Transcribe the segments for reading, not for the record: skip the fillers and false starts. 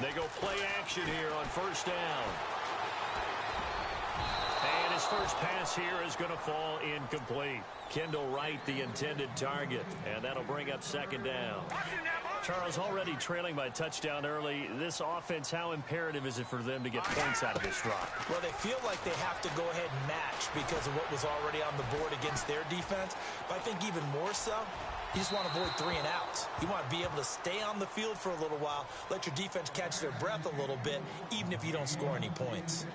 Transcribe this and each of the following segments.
They go play action here on first down. And his first pass here is going to fall incomplete. Kendall Wright, the intended target. And that'll bring up second down. Charles, already trailing by touchdown early. This offense, how imperative is it for them to get points out of this drive? Well, they feel like they have to go ahead and match because of what was already on the board against their defense. But I think even more so, you just want to avoid 3 and outs. You want to be able to stay on the field for a little while, let your defense catch their breath a little bit, even if you don't score any points.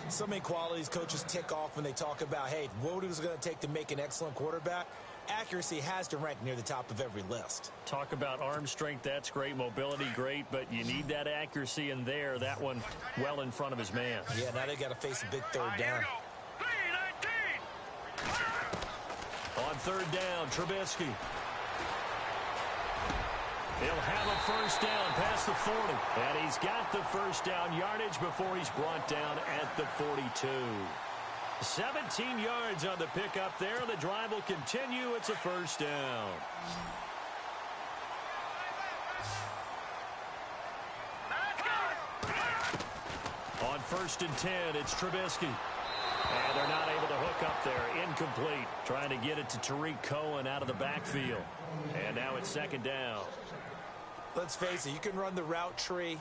So many qualities coaches tick off when they talk about, hey, what is it going to take to make an excellent quarterback? Accuracy has to rank near the top of every list. Talk about arm strength, that's great. Mobility, great, but you need that accuracy in there. That one well in front of his man. Yeah, now they got to face a big third down. On third down, Trubisky. He'll have a first down past the 40. And he's got the first down yardage before he's brought down at the 42. 17 yards on the pickup there. The drive will continue. It's a first down. On first and 10, it's Trubisky. And they're not able to hook up there. Incomplete. Trying to get it to Tariq Cohen out of the backfield. And now it's second down. Let's face it, you can run the route tree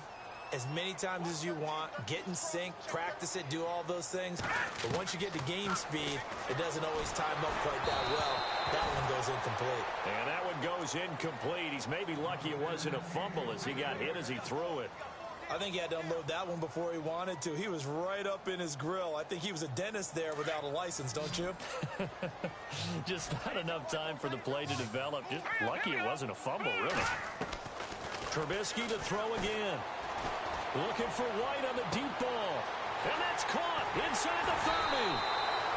as many times as you want, get in sync, practice it, do all those things. But once you get to game speed, it doesn't always time up quite that well. That one goes incomplete. And that one goes incomplete. He's maybe lucky it wasn't a fumble as he got hit as he threw it. I think he had to unload that one before he wanted to. He was right up in his grill. I think he was a dentist there without a license, don't you? Just not enough time for the play to develop. Just lucky it wasn't a fumble, really. Trubisky to throw again. Looking for White on the deep ball. And that's caught inside the 30.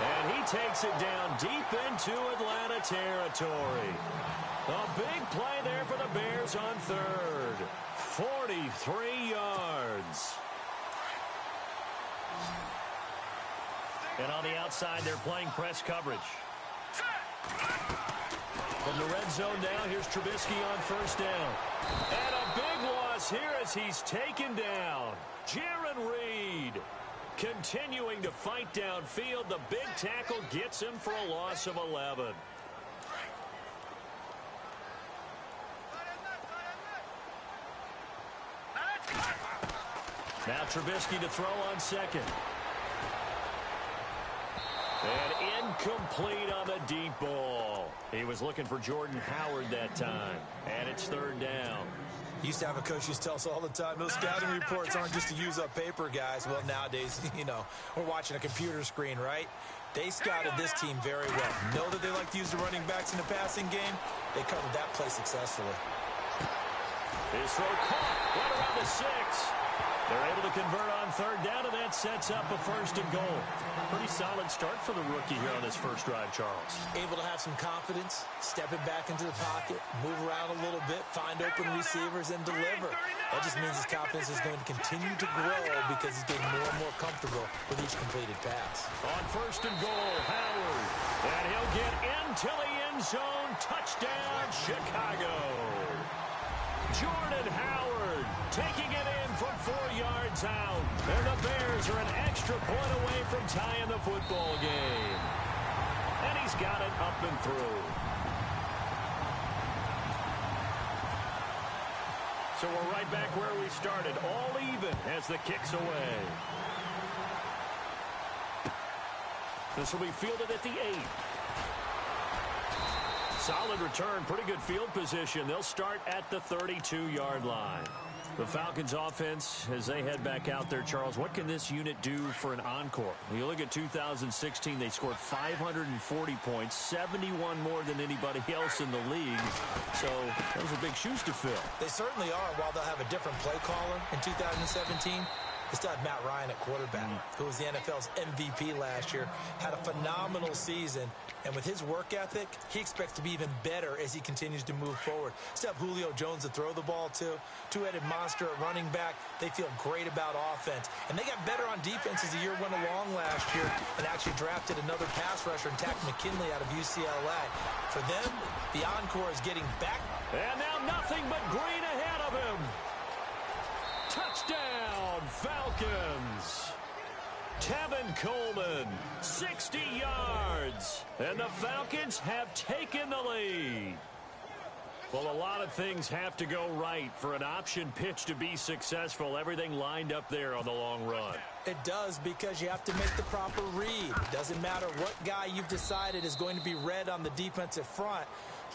And he takes it down deep into Atlanta territory. A big play there for the Bears on third. 43 yards. And on the outside, they're playing press coverage. From the red zone now, here's Trubisky on first down. And a big loss here as he's taken down. Jaron Reed continuing to fight downfield. The big tackle gets him for a loss of 11. Now Trubisky to throw on second. And incomplete on the deep ball. He was looking for Jordan Howard that time. And it's third down. Used to have a coach who used to tell us all the time, those scouting reports aren't just to use up paper, guys. Well, nowadays, you know, we're watching a computer screen, right? They scouted this team very well. Know that they like to use the running backs in the passing game. They covered that play successfully. His throw caught right around the 6. They're able to convert on third down, and that sets up a first and goal. Pretty solid start for the rookie here on his first drive, Charles. Able to have some confidence, stepping back into the pocket, move around a little bit, find open receivers, and deliver. That just means his confidence is going to continue to grow because he's getting more and more comfortable with each completed pass. On first and goal, Howard. And he'll get into the end zone. Touchdown, Chicago. Jordan Howard taking it in from 4 yards out. And the Bears are an extra point away from tying the football game. And he's got it up and through. So we're right back where we started, all even as the kick's away. This will be fielded at the 8. Solid return, pretty good field position. They'll start at the 32-yard line. The Falcons offense, as they head back out there, Charles, what can this unit do for an encore? When you look at 2016, they scored 540 points, 71 more than anybody else in the league. So those are big shoes to fill. They certainly are. While they'll have a different play caller in 2017, they still have Matt Ryan at quarterback, who was the NFL's MVP last year, had a phenomenal season. And with his work ethic, he expects to be even better as he continues to move forward. Still have Julio Jones to throw the ball to. Two-headed monster at running back. They feel great about offense. And they got better on defense as the year went along last year and actually drafted another pass rusher and Takk McKinley out of UCLA. For them, the encore is getting back. And now nothing but green ahead of him. Touchdown, Falcons. Tevin Coleman, 60 yards. And the Falcons have taken the lead. Well, a lot of things have to go right for an option pitch to be successful. Everything lined up there on the long run. It does, because you have to make the proper read. It doesn't matter what guy you've decided is going to be read on the defensive front.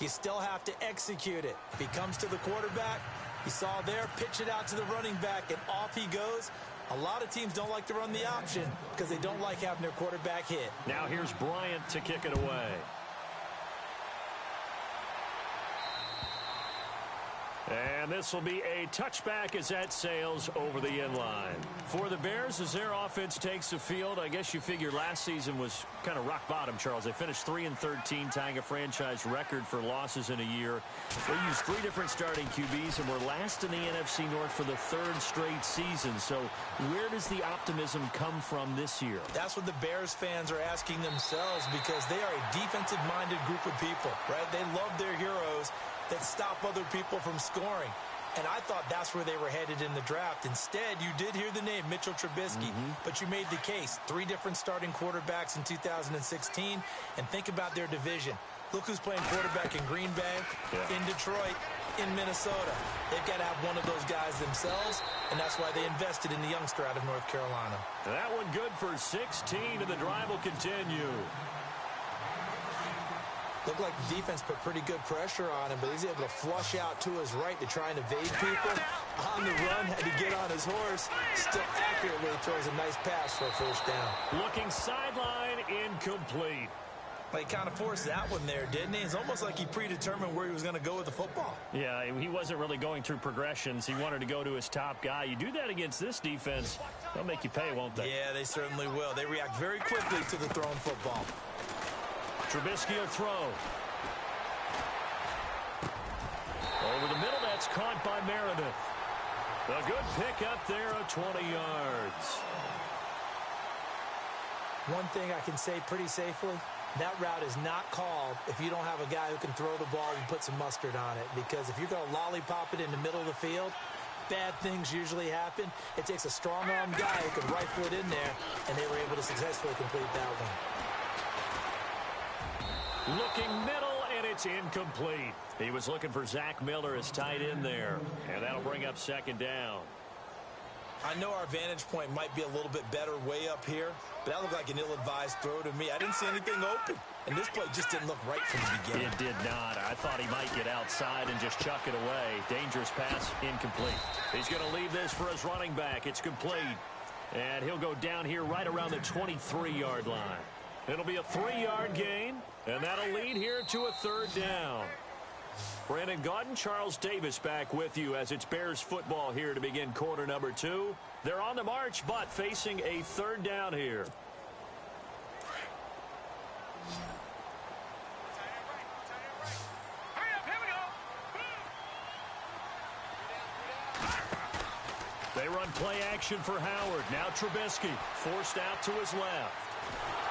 You still have to execute it. If he comes to the quarterback, you saw there, pitch it out to the running back, and off he goes. A lot of teams don't like to run the option because they don't like having their quarterback hit. Now here's Bryant to kick it away. And this will be a touchback as that sails over the end line. For the Bears, as their offense takes the field, I guess you figure last season was kind of rock bottom, Charles. They finished 3-13, tying a franchise record for losses in a year. They used 3 different starting QBs and were last in the NFC North for the 3rd straight season. So where does the optimism come from this year? That's what the Bears fans are asking themselves, because they are a defensive-minded group of people, right? They love their heroes that stop other people from scoring. And I thought that's where they were headed in the draft. Instead, you did hear the name Mitchell Trubisky, but you made the case. 3 different starting quarterbacks in 2016. And think about their division. Look who's playing quarterback in Green Bay, in Detroit, in Minnesota. They've got to have one of those guys themselves, and that's why they invested in the youngster out of North Carolina. That one good for 16, and the drive will continue. Looked like the defense put pretty good pressure on him, but he's able to flush out to his right to try and evade people. On the run, had to get on his horse. Still accurately throws a nice pass for a first down. Looking sideline, incomplete. Well, he kind of forced that one there, didn't he? It's almost like he predetermined where he was going to go with the football. Yeah, he wasn't really going through progressions. He wanted to go to his top guy. You do that against this defense, they'll make you pay, won't they? Yeah, they certainly will. They react very quickly to the thrown football. Trubisky will throw. Over the middle, that's caught by Meredith. A good pick up there of 20 yards. One thing I can say pretty safely, that route is not called if you don't have a guy who can throw the ball and put some mustard on it. Because if you're going to lollipop it in the middle of the field, bad things usually happen. It takes a strong-arm guy who can rifle it in there, and they were able to successfully complete that one. Looking middle, and it's incomplete. He was looking for Zach Miller as tight end there, and that'll bring up second down. I know our vantage point might be a little bit better way up here, but that looked like an ill-advised throw to me. I didn't see anything open, and this play just didn't look right from the beginning. It did not. I thought he might get outside and just chuck it away. Dangerous pass, incomplete. He's going to leave this for his running back. It's complete, and he'll go down here right around the 23-yard line. It'll be a 3-yard gain, and that'll lead here to a 3rd down. Brandon Gaudin, Charles Davis back with you as it's Bears football here to begin quarter number 2. They're on the march, but facing a 3rd down here. They run play action for Howard. Now Trubisky forced out to his left.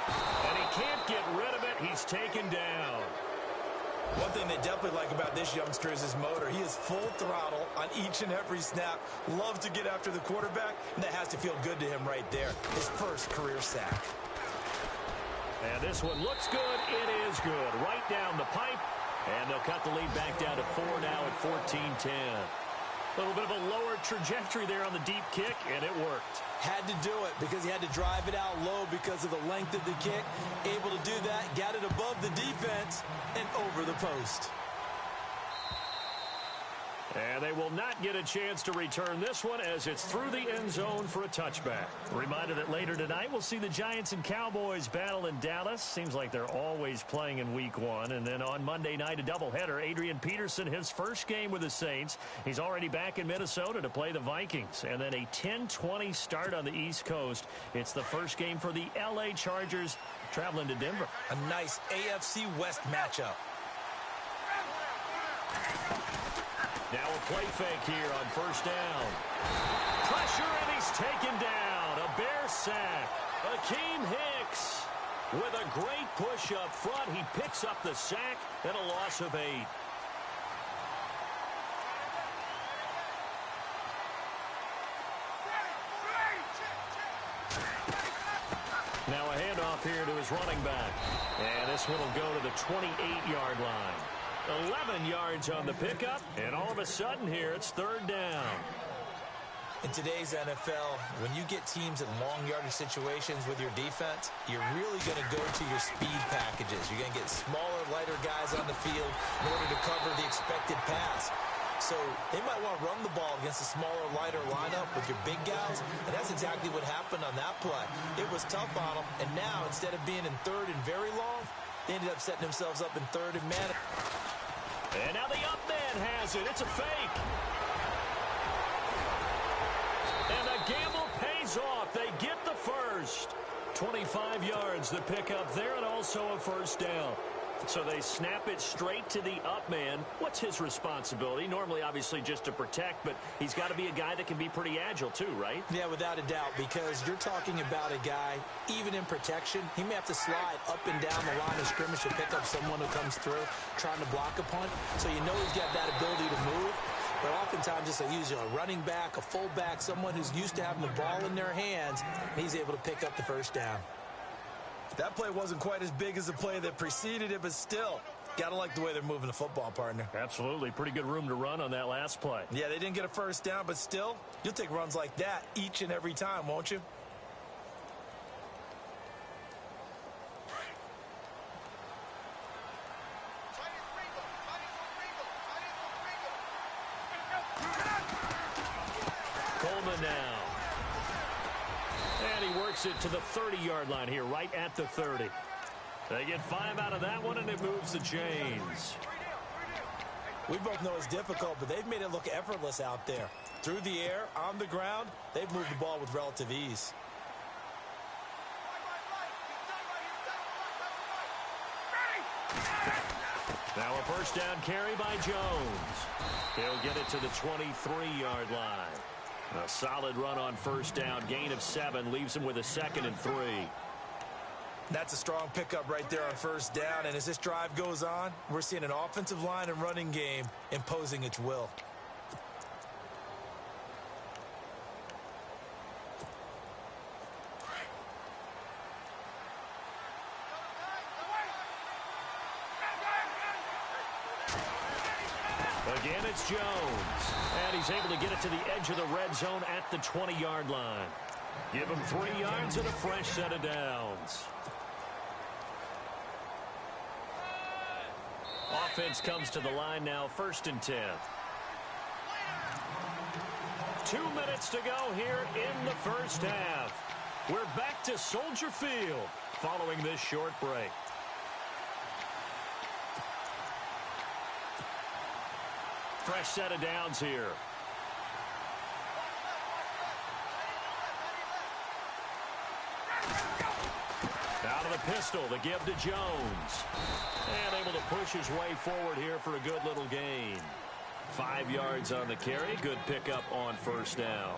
And he can't get rid of it. He's taken down. One thing they definitely like about this youngster is his motor. He is full throttle on each and every snap. Loves to get after the quarterback, and that has to feel good to him right there. His first career sack. And this one looks good. It is good. Right down the pipe. And they'll cut the lead back down to 4 now at 14-10. A little bit of a lower trajectory there on the deep kick, and it worked. Had to do it because he had to drive it out low because of the length of the kick. Able to do that, got it above the defense and over the post. And they will not get a chance to return this one as it's through the end zone for a touchback. Reminder that later tonight we'll see the Giants and Cowboys battle in Dallas. Seems like they're always playing in week 1. And then on Monday night, a doubleheader. Adrian Peterson, his first game with the Saints. He's already back in Minnesota to play the Vikings. And then a 10-20 start on the East Coast. It's the first game for the L.A. Chargers traveling to Denver. A nice AFC West matchup. Now a play fake here on first down. Pressure, and he's taken down. A Bear sack. Akeem Hicks with a great push up front. He picks up the sack and a loss of 8. his running back. And this one will go to the 28-yard line. 11 yards on the pickup, and all of a sudden here, it's third down. In today's NFL, when you get teams in long yardage situations with your defense, you're really going to go to your speed packages. You're going to get smaller, lighter guys on the field in order to cover the expected pass. So they might want to run the ball against a smaller, lighter lineup with your big guys, and that's exactly what happened on that play. It was tough on them, and now instead of being in third and very long, they ended up setting themselves up in third and man. And now the up man has it. It's a fake. And the gamble pays off. They get the first. 25 yards the pickup there, and also a first down. So they snap it straight to the up man. What's his responsibility? Normally, obviously, just to protect, but he's got to be a guy that can be pretty agile too, right? Yeah, without a doubt, because you're talking about a guy, even in protection, he may have to slide up and down the line of scrimmage to pick up someone who comes through trying to block a punt. So you know he's got that ability to move. But oftentimes, just usually a running back, a fullback, someone who's used to having the ball in their hands, and he's able to pick up the first down. That play wasn't quite as big as the play that preceded it, but still, got to like the way they're moving the football, partner. Absolutely. Pretty good room to run on that last play. Yeah, they didn't get a first down, but still, you'll take runs like that each and every time, won't you? Coleman now. And he works it to the 30-yard line here, right at the 30. They get 5 out of that one, and it moves the chains. We both know it's difficult, but they've made it look effortless out there. Through the air, on the ground, they've moved the ball with relative ease. Now a first down carry by Jones. He'll get it to the 23-yard line. A solid run on first down. Gain of 7 leaves him with a 2nd and 3. That's a strong pickup right there on first down. And as this drive goes on, we're seeing an offensive line and running game imposing its will. Again, it's Jones. And he's able to get it to the edge of the red zone at the 20-yard line. Give him 3 yards and a fresh set of downs. Offense comes to the line now, 1st and 10. 2 minutes to go here in the first half. We're back to Soldier Field following this short break. Fresh set of downs here. Out of the pistol, the give to Jones. And able to push his way forward here for a good little gain. 5 yards on the carry. Good pickup on first down.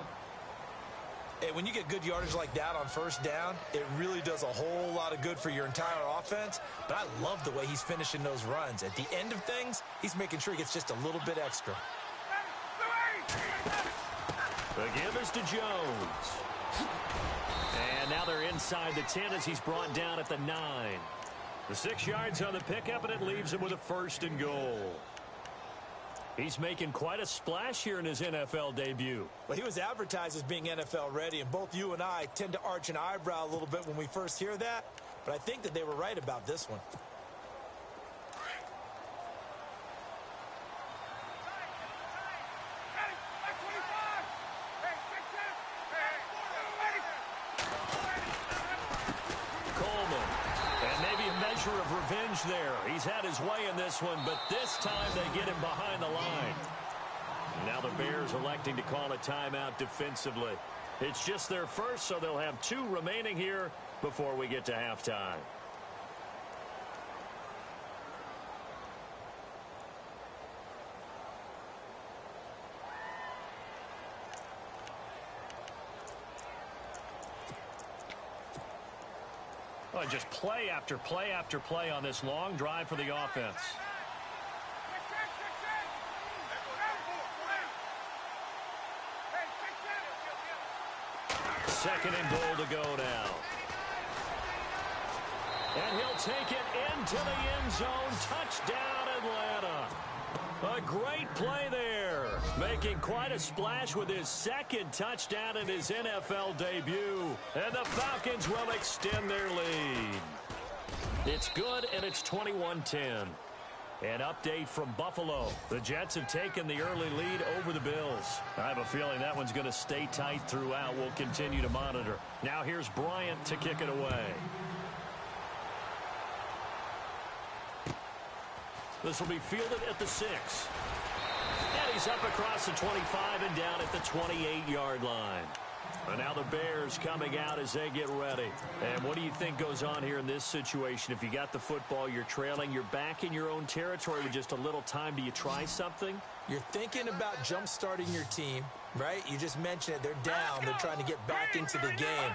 Hey, when you get good yardage like that on first down, it really does a whole lot of good for your entire offense. But I love the way he's finishing those runs. At the end of things, he's making sure he gets just a little bit extra. The give is to Jones. And now they're inside the 10 as he's brought down at the 9. The 6 yards on the pickup, and it leaves him with a 1st and goal. He's making quite a splash here in his NFL debut. Well, he was advertised as being NFL ready, and both you and I tend to arch an eyebrow a little bit when we first hear that, but I think that they were right about this one. Of revenge there. He's had his way in this one, but this time they get him behind the line. Now the Bears electing to call a timeout defensively. It's just their first, so they'll have 2 remaining here before we get to halftime. Oh, just play after play after play on this long drive for the offense. Second and goal to go now. And he'll take it into the end zone. Touchdown, Atlanta. A great play there. Making quite a splash with his second touchdown in his NFL debut. And the Falcons will extend their lead. It's good, and it's 21-10. An update from Buffalo. The Jets have taken the early lead over the Bills. I have a feeling that one's going to stay tight throughout. We'll continue to monitor. Now here's Bryant to kick it away. This will be fielded at the 6. And he's up across the 25 and down at the 28-yard line. And now the Bears coming out as they get ready. And what do you think goes on here in this situation? If you got the football, you're trailing, you're back in your own territory with just a little time. Do you try something? You're thinking about jump-starting your team, right? You just mentioned it. They're down. They're trying to get back into the game.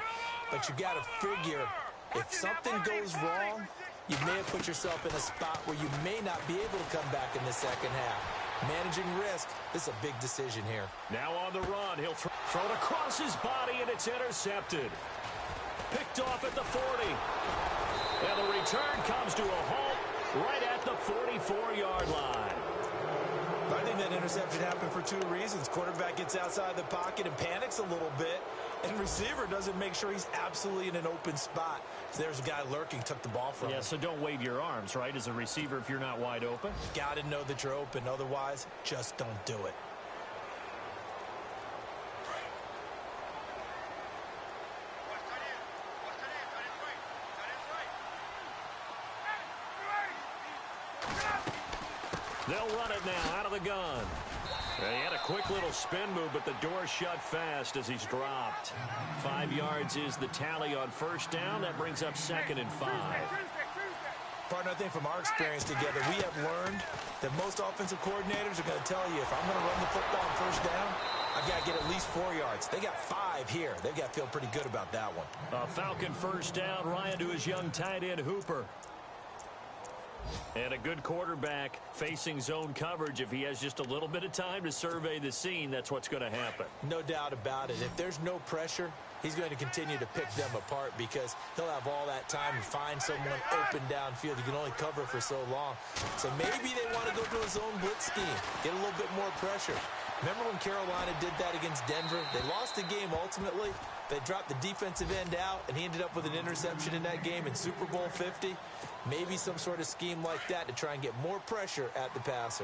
But you got to figure, if something goes wrong, you may have put yourself in a spot where you may not be able to come back in the second half. Managing risk, this is a big decision here. Now on the run, he'll throw it across his body, and it's intercepted. Picked off at the 40. And the return comes to a halt right at the 44-yard line. I think that interception happened for two reasons. Quarterback gets outside the pocket and panics a little bit, and receiver doesn't make sure he's absolutely in an open spot. So there's a guy lurking, took the ball from him. Yeah, so don't wave your arms, right, as a receiver if you're not wide open. Got to know that you're open. Otherwise, just don't do it. They'll run it now out of the gun. And he had a quick little spin move, but the door shut fast as he's dropped. 5 yards is the tally on first down. That brings up 2nd and 5. Partner, I think from our experience together, we have learned that most offensive coordinators are going to tell you, if I'm going to run the football on first down, I've got to get at least 4 yards. They got 5 here. They've got to feel pretty good about that one. A Falcon first down. Ryan to his young tight end, Hooper. And a good quarterback facing zone coverage. If he has just a little bit of time to survey the scene, that's what's going to happen. No doubt about it. If there's no pressure, he's going to continue to pick them apart because he'll have all that time to find someone open downfield. He can only cover for so long. So maybe they want to go to a zone blitz scheme, get a little bit more pressure. Remember when Carolina did that against Denver? They lost the game ultimately. They dropped the defensive end out, and he ended up with an interception in that game in Super Bowl 50. Maybe some sort of scheme like that to try and get more pressure at the passer.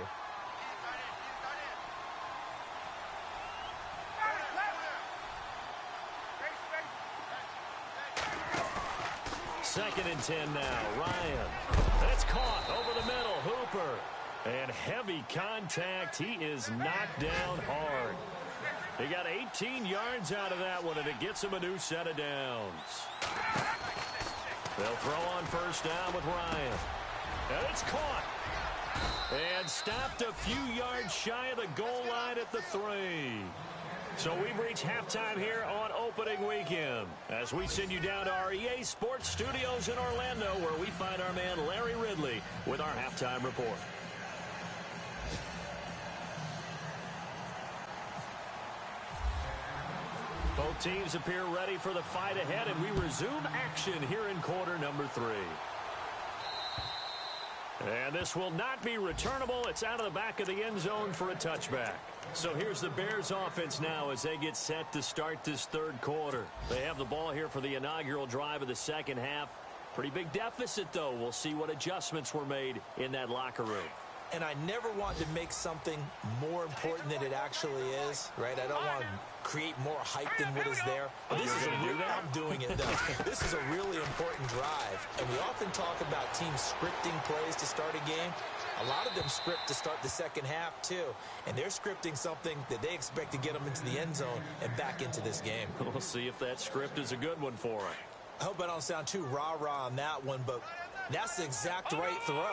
Second and 10 now. Ryan. It's caught over the middle. Hooper. And heavy contact. He is knocked down hard. He got 18 yards out of that one, and it gets him a new set of downs. They'll throw on first down with Ryan. And it's caught. And stopped a few yards shy of the goal line at the 3. So we've reached halftime here on opening weekend as we send you down to our EA Sports Studios in Orlando, where we find our man Larry Ridley with our halftime report. Both teams appear ready for the fight ahead, and we resume action here in quarter number 3. And this will not be returnable. It's out of the back of the end zone for a touchback. So here's the Bears offense now as they get set to start this third quarter. They have the ball here for the inaugural drive of the second half. Pretty big deficit, though. We'll see what adjustments were made in that locker room. And I never want to make something more important than it actually is, right? I don't want to create more hype than what is there. But this is I'm doing it, though. This is a really important drive. And we often talk about teams scripting plays to start a game. A lot of them script to start the second half, too. And they're scripting something that they expect to get them into the end zone and back into this game. We'll see if that script is a good one for them. I hope I don't sound too rah-rah on that one, but that's the exact right throw.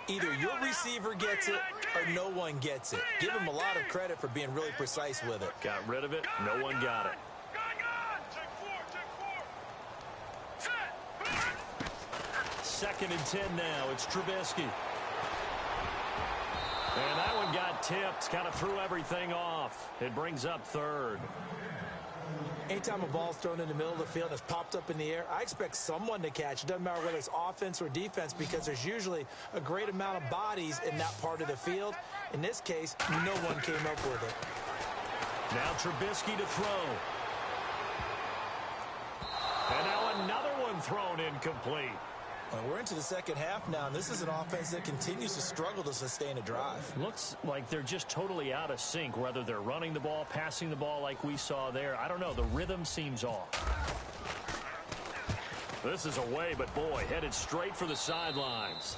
Either your receiver gets it or no one gets it. Give him a lot of credit for being really precise with it. Got rid of it. No one got it. Second and 10 now. It's Trubisky. And that one got tipped. Kind of threw everything off. It brings up third. Anytime a ball's thrown in the middle of the field and it's popped up in the air, I expect someone to catch. It doesn't matter whether it's offense or defense because there's usually a great amount of bodies in that part of the field. In this case, no one came up with it. Now Trubisky to throw. And now another one thrown incomplete. Well, we're into the second half now, and this is an offense that continues to struggle to sustain a drive. Looks like they're just totally out of sync, whether they're running the ball, passing the ball like we saw there. I don't know. The rhythm seems off. This is away, but boy, headed straight for the sidelines.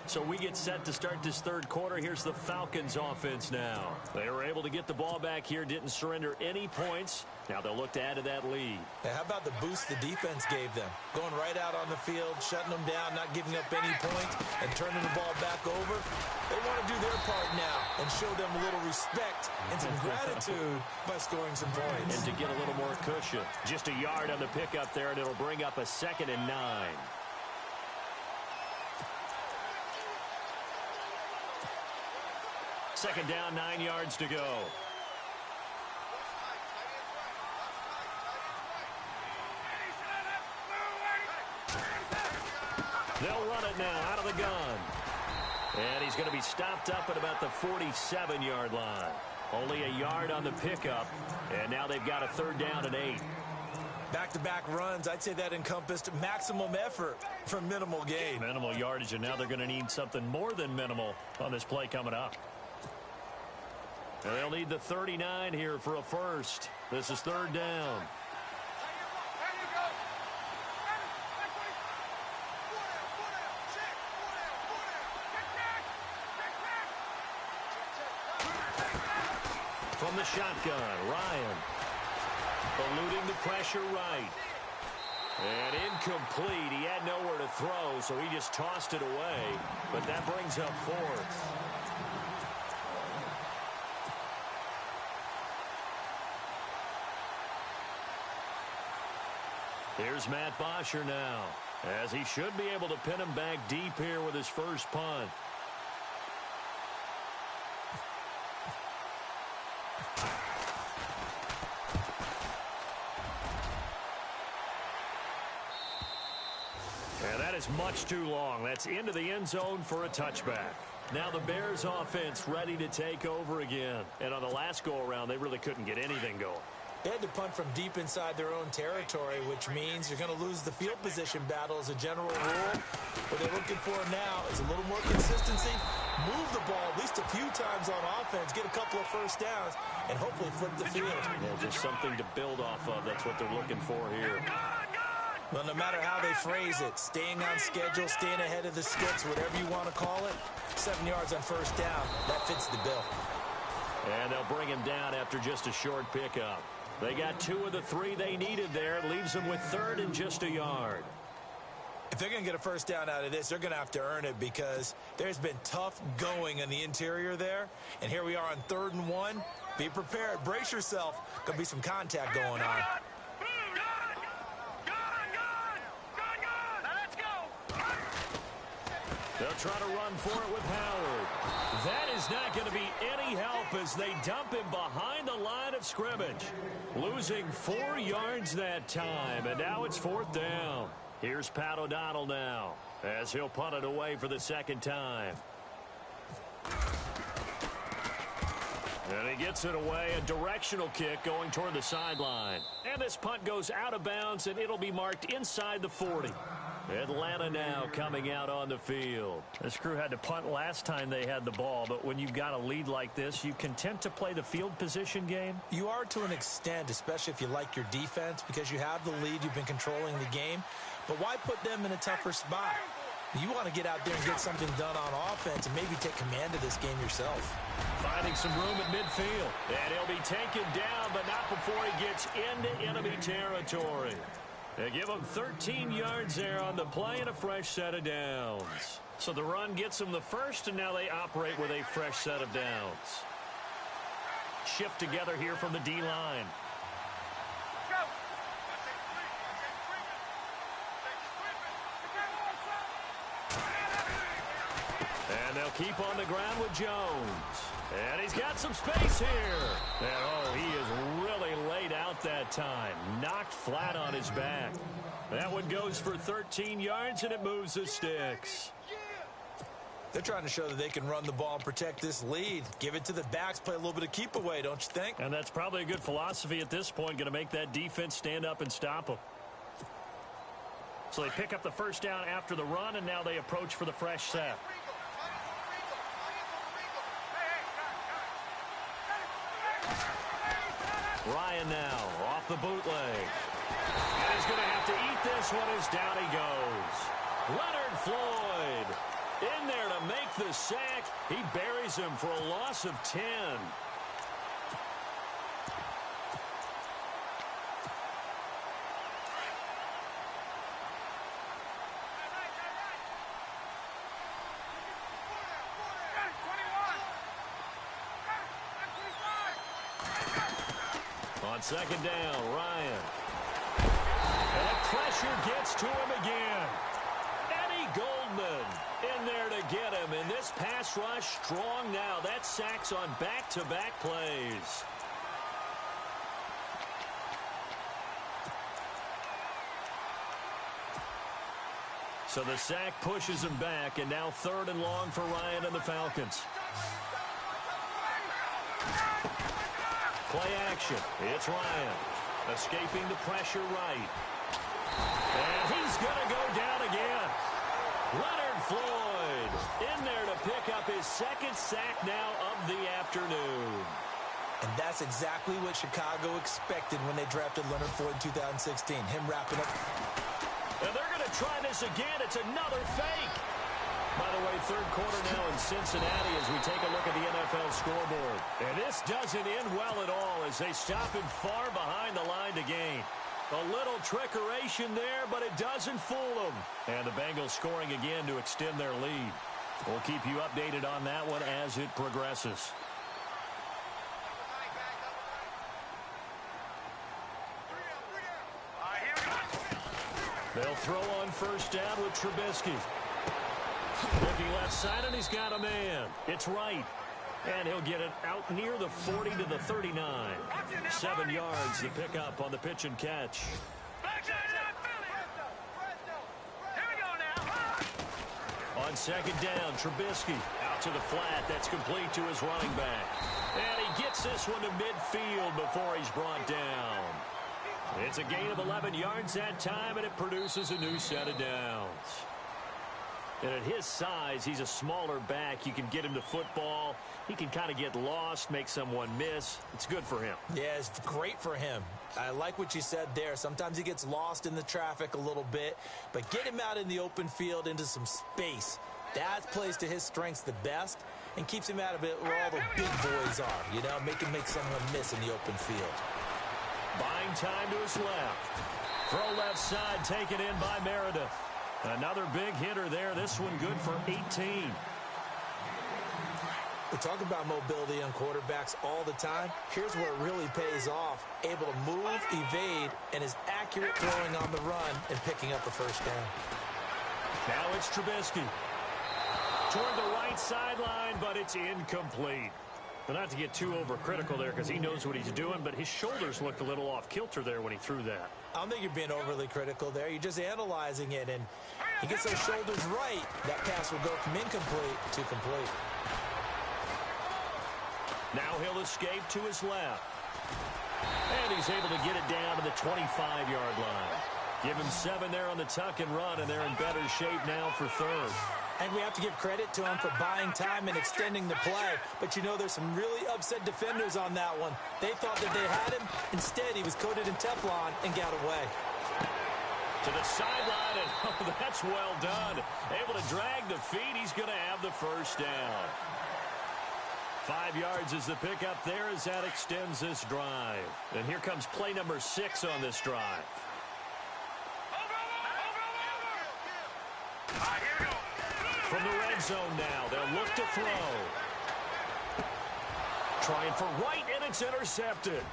So we get set to start this third quarter. Here's the Falcons offense now. They were able to get the ball back here, didn't surrender any points. Now they'll look to add to that lead. Now, how about the boost the defense gave them? Going right out on the field, shutting them down, not giving up any points, and turning the ball back over. They want to do their part now and show them a little respect and some gratitude by scoring some points. And to get a little more cushion. Just a yard on the pickup there, and it'll bring up a 2nd and 9. Second down, 9 yards to go. They'll run it now out of the gun. And he's going to be stopped up at about the 47-yard line. Only a yard on the pickup. And now they've got a 3rd down and 8. Back-to-back runs, I'd say that encompassed maximum effort for minimal gain. Minimal yardage, and now they're going to need something more than minimal on this play coming up. And they'll need the 39 here for a first. This is 3rd down. From the shotgun, Ryan. Eluding the pressure right. And incomplete. He had nowhere to throw, so he just tossed it away. But that brings up 4th. Here's Matt Bosher now, as he should be able to pin him back deep here with his first punt. And that is much too long. That's into the end zone for a touchback. Now the Bears offense ready to take over again. And on the last go-around, they really couldn't get anything going. They had to punt from deep inside their own territory, which means you're going to lose the field position battle as a general rule. What they're looking for now is a little more consistency, move the ball at least a few times on offense, get a couple of first downs, and hopefully flip the field. Yeah, just something to build off of. That's what they're looking for here. Well, no matter how they phrase it, staying on schedule, staying ahead of the sticks, whatever you want to call it, 7 yards on first down, that fits the bill. And they'll bring him down after just a short pickup. They got 2 of the 3 they needed there. It leaves them with 3rd and just a yard. If they're going to get a first down out of this, they're going to have to earn it because there's been tough going in the interior there. And here we are on 3rd and 1. Be prepared. Brace yourself. Going to be some contact going on. They'll try to run for it with Howard. That is not going to be any help as they dump him behind the line of scrimmage. Losing 4 yards that time, and now it's 4th down. Here's Pat O'Donnell now as he'll punt it away for the 2nd time. And he gets it away, a directional kick going toward the sideline. And this punt goes out of bounds, and it'll be marked inside the 40. Atlanta now coming out on the field. This crew had to punt last time they had the ball, but when you've got a lead like this, you content to play the field position game? You are to an extent, especially if you like your defense, because you have the lead, you've been controlling the game. But why put them in a tougher spot? You want to get out there and get something done on offense and maybe take command of this game yourself. Finding some room at midfield. And he'll be taken down, but not before he gets into enemy territory. They give him 13 yards there on the play and a fresh set of downs. So the run gets them the first, and now they operate with a fresh set of downs. Shift together here from the D-line. And they'll keep on the ground with Jones. And he's got some space here. And, oh, he is really laid out that time. Knocked flat on his back. That one goes for 13 yards, and it moves the sticks. They're trying to show that they can run the ball and protect this lead. Give it to the backs, play a little bit of keep away, don't you think? And that's probably a good philosophy at this point, going to make that defense stand up and stop them. So they pick up the first down after the run, and now they approach for the fresh set. Ryan now off the bootleg. And he's going to have to eat this one as down he goes. Leonard Floyd in there to make the sack. He buries him for a loss of 10. On second down, Ryan. And the pressure gets to him again. Eddie Goldman in there to get him. And this pass rush strong now. That's sacks on back-to-back plays. So the sack pushes him back. And now 3rd and long for Ryan and the Falcons. Play action. It's Ryan. Escaping the pressure right. And he's going to go down again. Leonard Floyd in there to pick up his 2nd sack now of the afternoon. And that's exactly what Chicago expected when they drafted Leonard Floyd in 2016. Him wrapping up. And they're going to try this again. It's another fake. By the way, 3rd quarter now in Cincinnati as we take a look at the NFL scoreboard. And this doesn't end well at all as they stop him far behind the line to gain. A little trickeration there, but it doesn't fool them. And the Bengals scoring again to extend their lead. We'll keep you updated on that one as it progresses. They'll throw on first down with Trubisky. Looking left side, and he's got a man. It's right. And he'll get it out near the 40 to the 39. 7 yards to pick up on the pitch and catch. On second down, Trubisky out to the flat. That's complete to his running back. And he gets this one to midfield before he's brought down. It's a gain of 11 yards that time, and it produces a new set of downs. And at his size, he's a smaller back. You can get him to football. He can kind of get lost, make someone miss. It's good for him. Yeah, it's great for him. I like what you said there. Sometimes he gets lost in the traffic a little bit, but get him out in the open field into some space. That plays to his strengths the best and keeps him out of it where all the big boys are, you know, make someone miss in the open field. Buying time to his left. Throw left side taken in by Meredith. Another big hitter there. This one good for 18. We talk about mobility on quarterbacks all the time. Here's where it really pays off. Able to move, evade, and is accurate throwing on the run and picking up the first down. Now it's Trubisky. Toward the right sideline, but it's incomplete. But not to get too overcritical there because he knows what he's doing, but his shoulders looked a little off kilter there when he threw that. I don't think you're being overly critical there. You're just analyzing it, and he gets those shoulders right. That pass will go from incomplete to complete. Now he'll escape to his left. And he's able to get it down to the 25-yard line. Give him 7 there on the tuck and run, and they're in better shape now for 3rd. And we have to give credit to him for buying time and extending the play. But, you know, there's some really upset defenders on that one. They thought that they had him. Instead, he was coated in Teflon and got away. To the sideline, and oh, that's well done. Able to drag the feet. He's going to have the first down. 5 yards is the pickup there as that extends this drive. And here comes play number 6 on this drive. From the red zone now, they'll look to throw. Trying for White, and it's intercepted.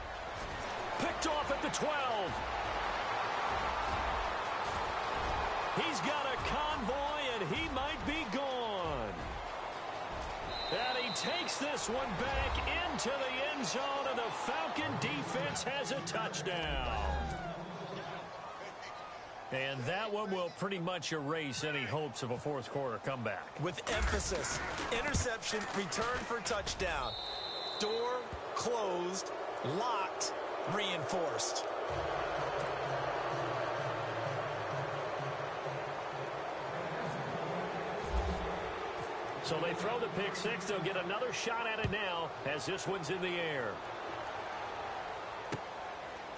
Picked off at the 12. He's got a convoy, and he might be gone. And he takes this one back into the end zone, and the Falcon defense has a touchdown. And that one will pretty much erase any hopes of a fourth-quarter comeback. With emphasis, interception, return for touchdown. Door closed, locked, reinforced. So they throw the pick six. They'll get another shot at it now as this one's in the air.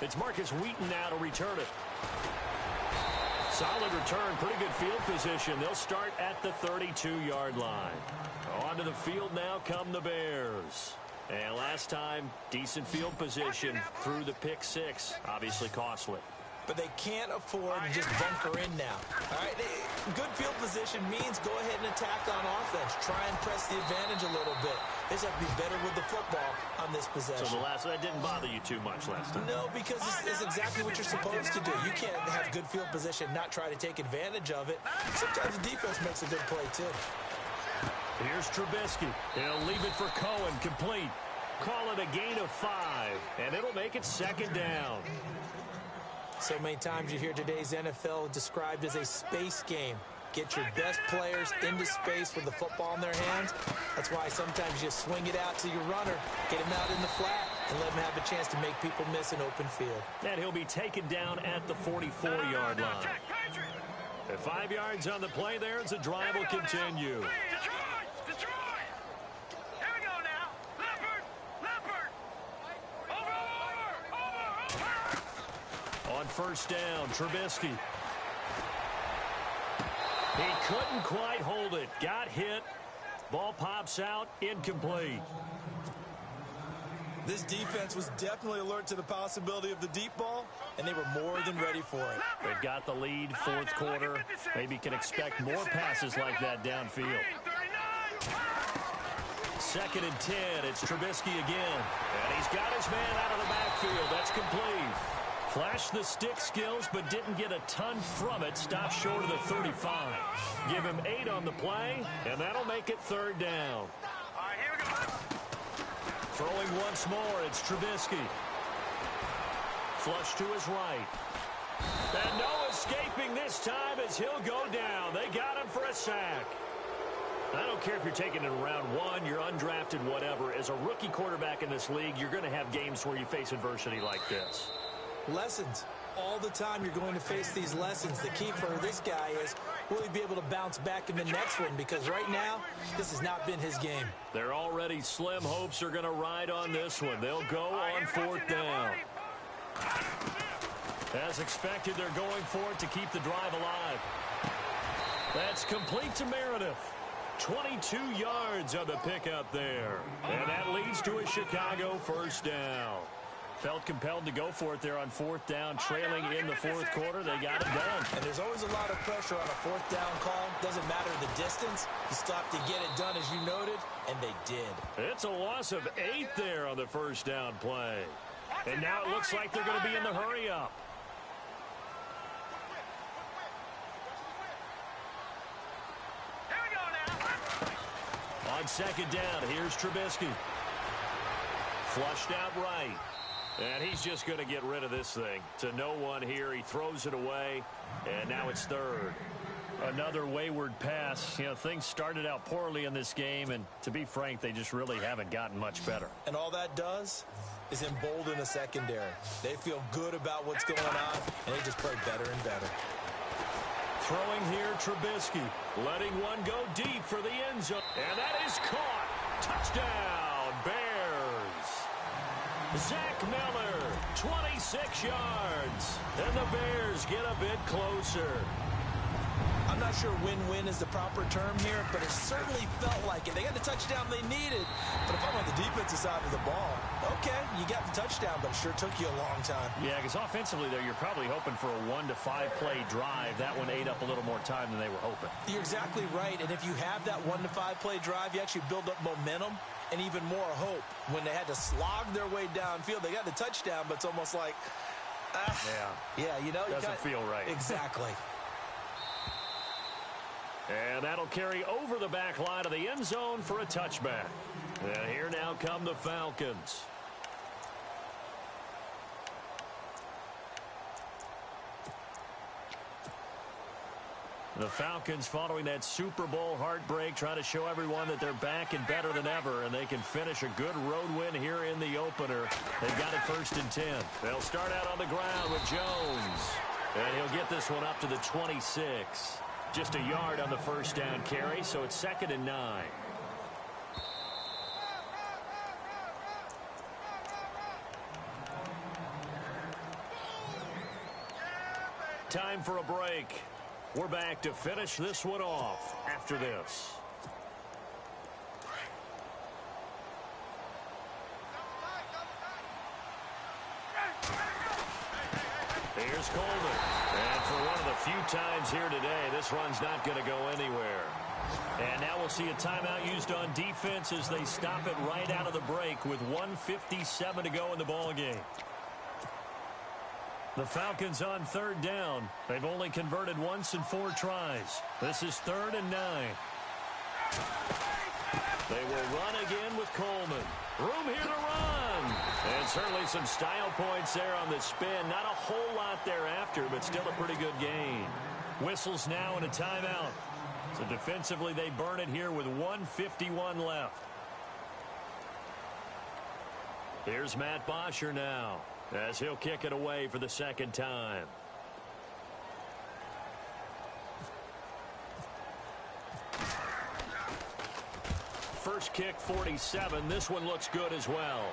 It's Marcus Wheaton now to return it. Solid return, pretty good field position. They'll start at the 32-yard line. Onto the field now come the Bears. And last time, decent field position through the pick six. Obviously costly. But they can't afford to just bunker in now. All right, good field position means go ahead and attack on offense. Try and press the advantage a little bit. They just have to be better with the football on this possession. So that didn't bother you too much last time? No, because it's exactly what you're supposed to do. You can't have good field position, not try to take advantage of it. Sometimes the defense makes a good play, too. Here's Trubisky. He'll leave it for Cohen, complete. Call it a gain of 5, and it'll make it second down. So many times you hear today's NFL described as a space game. Get your best players into space with the football in their hands. That's why sometimes you swing it out to your runner, get him out in the flat, and let him have a chance to make people miss an open field. And he'll be taken down at the 44-yard line. At 5 yards on the play there as the drive will continue. On first down, Trubisky. He couldn't quite hold it. Got hit. Ball pops out. Incomplete. This defense was definitely alert to the possibility of the deep ball, and they were more than ready for it. They've got the lead, fourth quarter. Maybe can expect more passes like that downfield. 2nd and 10. It's Trubisky again. And he's got his man out of the backfield. That's complete. Flashed the stick skills, but didn't get a ton from it. Stopped short of the 35. Give him 8 on the play, and that'll make it 3rd down. All right, here we go. Throwing once more, it's Trubisky. Flush to his right. And no escaping this time as he'll go down. They got him for a sack. I don't care if you're taking it in round 1, you're undrafted, whatever. As a rookie quarterback in this league, you're going to have games where you face adversity like this. Lessons. All the time you're going to face these lessons. The key for this guy is, will he be able to bounce back in the next one? Because right now, this has not been his game. They're already slim hopes are going to ride on this one. They'll go on 4th down. As expected, they're going for it to keep the drive alive. That's complete to Meredith. 22 yards on the pickup there. And that leads to a Chicago first down. Felt compelled to go for it there on 4th down, trailing in the 4th quarter. They got it done. And there's always a lot of pressure on a 4th down call. Doesn't matter the distance. You stop to get it done, as you noted, and they did. It's a loss of 8 there on the first down play. And now it looks like they're going to be in the hurry-up. On 2nd down, here's Trubisky. Flushed out right. And he's just going to get rid of this thing. To no one here. He throws it away. And now it's 3rd. Another wayward pass. You know, things started out poorly in this game. And to be frank, they just really haven't gotten much better. And all that does is embolden the secondary. They feel good about what's going on. And they just play better and better. Throwing here, Trubisky. Letting one go deep for the end zone. And that is caught. Touchdown, Bears. Zach Miller, 26 yards. And the Bears get a bit closer. I'm not sure win-win is the proper term here, but it certainly felt like it. They got the touchdown they needed. But if I'm on the defensive side of the ball, okay, you got the touchdown, but it sure took you a long time. Yeah, because offensively, though, you're probably hoping for a 1 to 5 play drive. That one ate up a little more time than they were hoping. You're exactly right. And if you have that 1 to 5 play drive, you actually build up momentum and even more hope. When they had to slog their way downfield, they got the touchdown, but it's almost like, yeah, you know, doesn't feel right. Exactly. And that'll carry over the back line of the end zone for a touchback. And here now come the Falcons. The Falcons, following that Super Bowl heartbreak, trying to show everyone that they're back and better than ever, and they can finish a good road win here in the opener. They've got it 1st and 10. They'll start out on the ground with Jones, and he'll get this one up to the 26. Just a yard on the first down carry, so it's 2nd and 9. Time for a break. We're back to finish this one off after this. Here's Coleman. And for one of the few times here today, this run's not going to go anywhere. And now we'll see a timeout used on defense as they stop it right out of the break with 1:57 to go in the ballgame. The Falcons on 3rd down. They've only converted once in 4 tries. This is 3rd and 9. They will run again with Coleman. Room here to run. And certainly some style points there on the spin. Not a whole lot thereafter, but still a pretty good gain. Whistles now and a timeout. So defensively, they burn it here with 1:51 left. Here's Matt Bosher now, as he'll kick it away for the 2nd time. First kick, 47. This one looks good as well.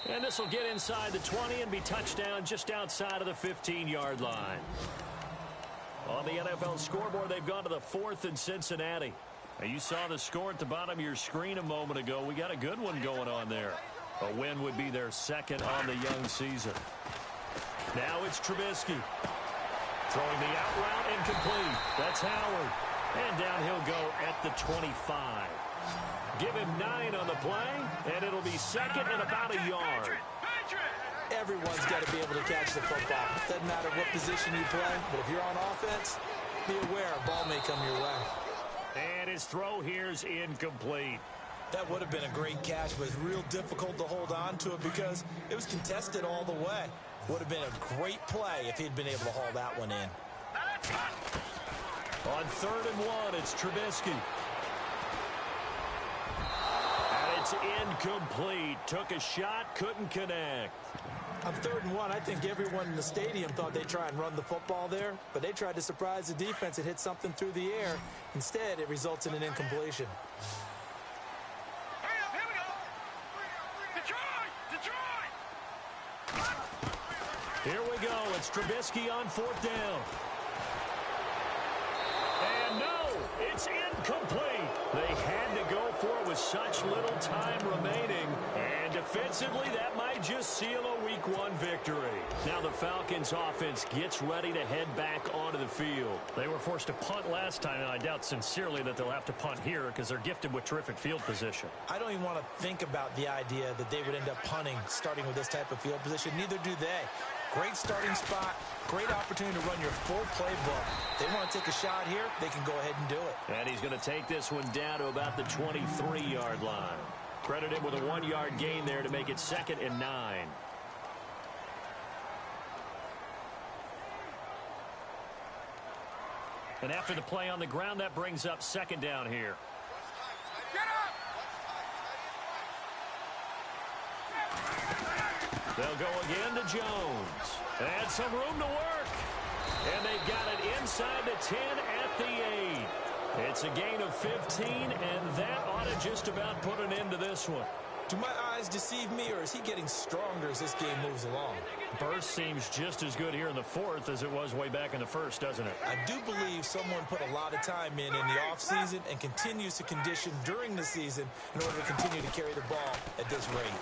And this will get inside the 20 and be touchdown just outside of the 15-yard line. On the NFL scoreboard, they've gone to the 4th in Cincinnati. Now, you saw the score at the bottom of your screen a moment ago. We got a good one going on there. A win would be their 2nd on the young season. Now it's Trubisky. Throwing the out route, incomplete. That's Howard. And down he'll go at the 25. Give him 9 on the play, and it'll be 2nd and about a yard. Everyone's got to be able to catch the football. Doesn't matter what position you play, but if you're on offense, be aware a ball may come your way. And his throw here's incomplete. That would have been a great catch, but it's real difficult to hold on to it because it was contested all the way. Would have been a great play if he'd been able to haul that one in. On 3rd and 1, it's Trubisky. And it's incomplete. Took a shot, couldn't connect. On 3rd and 1, I think everyone in the stadium thought they'd try and run the football there, but they tried to surprise the defense and hit something through the air. Instead, it results in an incompletion. Here we go. It's Trubisky on 4th down. And no, it's incomplete. They had to go for it with such little time remaining. And defensively, that might just seal a Week 1 victory. Now the Falcons offense gets ready to head back onto the field. They were forced to punt last time, and I doubt sincerely that they'll have to punt here because they're gifted with terrific field position. I don't even want to think about the idea that they would end up punting starting with this type of field position. Neither do they. Great starting spot, great opportunity to run your full playbook. They want to take a shot here, they can go ahead and do it. And he's going to take this one down to about the 23-yard line. Credit him with a 1-yard gain there to make it 2nd and 9. And after the play on the ground, that brings up 2nd down here. They'll go again to Jones. And some room to work. And they got it inside the 10 at the 8. It's a gain of 15, and that ought to just about put an end to this one. Do my eyes deceive me, or is he getting stronger as this game moves along? Burst seems just as good here in the 4th as it was way back in the 1st, doesn't it? I do believe someone put a lot of time in the offseason and continues to condition during the season in order to continue to carry the ball at this rate.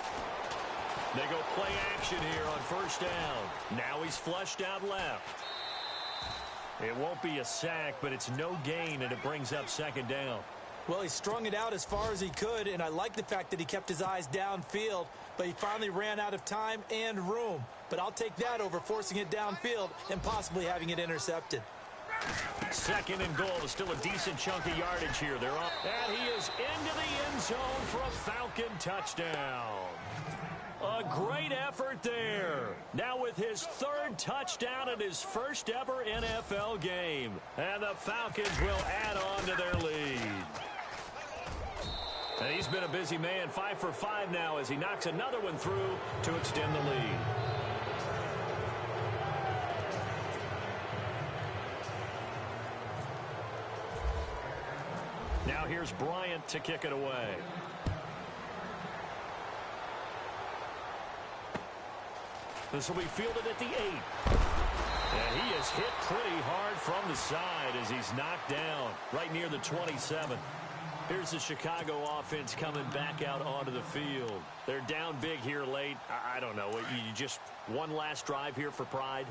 They go play action here on 1st down. Now he's flushed out left. It won't be a sack, but it's no gain, and it brings up 2nd down. Well, he strung it out as far as he could, and I like the fact that he kept his eyes downfield, but he finally ran out of time and room. But I'll take that over forcing it downfield and possibly having it intercepted. Second and goal is still a decent chunk of yardage here. They're on, and he is into the end zone for a Falcon touchdown. A great effort there. Now with his third touchdown in his first ever NFL game. And the Falcons will add on to their lead. And he's been a busy man, 5 for 5 now as he knocks another one through to extend the lead. Now here's Bryant to kick it away. This will be fielded at the 8. And he is hit pretty hard from the side as he's knocked down right near the 27. Here's the Chicago offense coming back out onto the field. They're down big here late. I don't know. You just one last drive here for pride?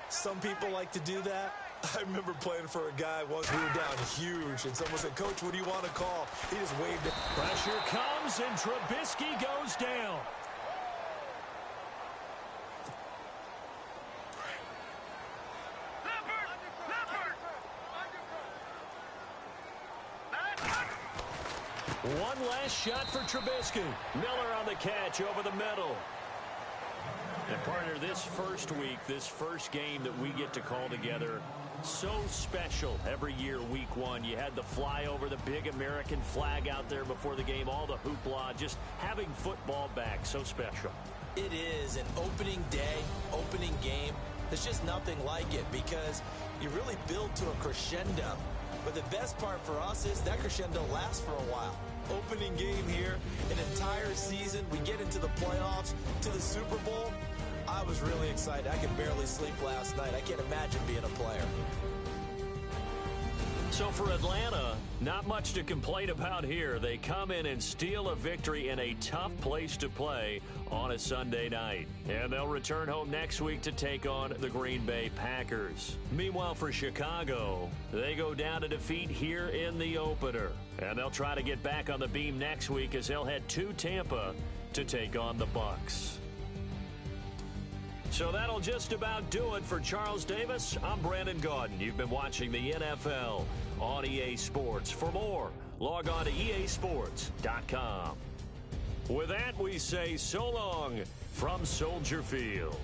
Some people like to do that. I remember playing for a guy once we were down huge, and someone said, "Coach, what do you want to call?" He just waved it. Pressure comes, and Trubisky goes down. One last shot for Trubisky. Miller on the catch over the middle. And partner, this first week, this first game that we get to call together, so special every year, week one. You had the flyover, the big American flag out there before the game, all the hoopla, just having football back, so special. It is an opening day, opening game. There's just nothing like it because you really build to a crescendo. But the best part for us is that crescendo lasts for a while. Opening game here, an entire season. We get into the playoffs, to the Super Bowl. I was really excited. I could barely sleep last night. I can't imagine being a player. So for Atlanta, not much to complain about here. They come in and steal a victory in a tough place to play on a Sunday night. And they'll return home next week to take on the Green Bay Packers. Meanwhile, for Chicago, they go down to defeat here in the opener. And they'll try to get back on the beam next week as they'll head to Tampa to take on the Bucs. So that'll just about do it for Charles Davis. I'm Brandon Gaudin. You've been watching the NFL on EA Sports. For more, log on to easports.com. With that, we say so long from Soldier Field.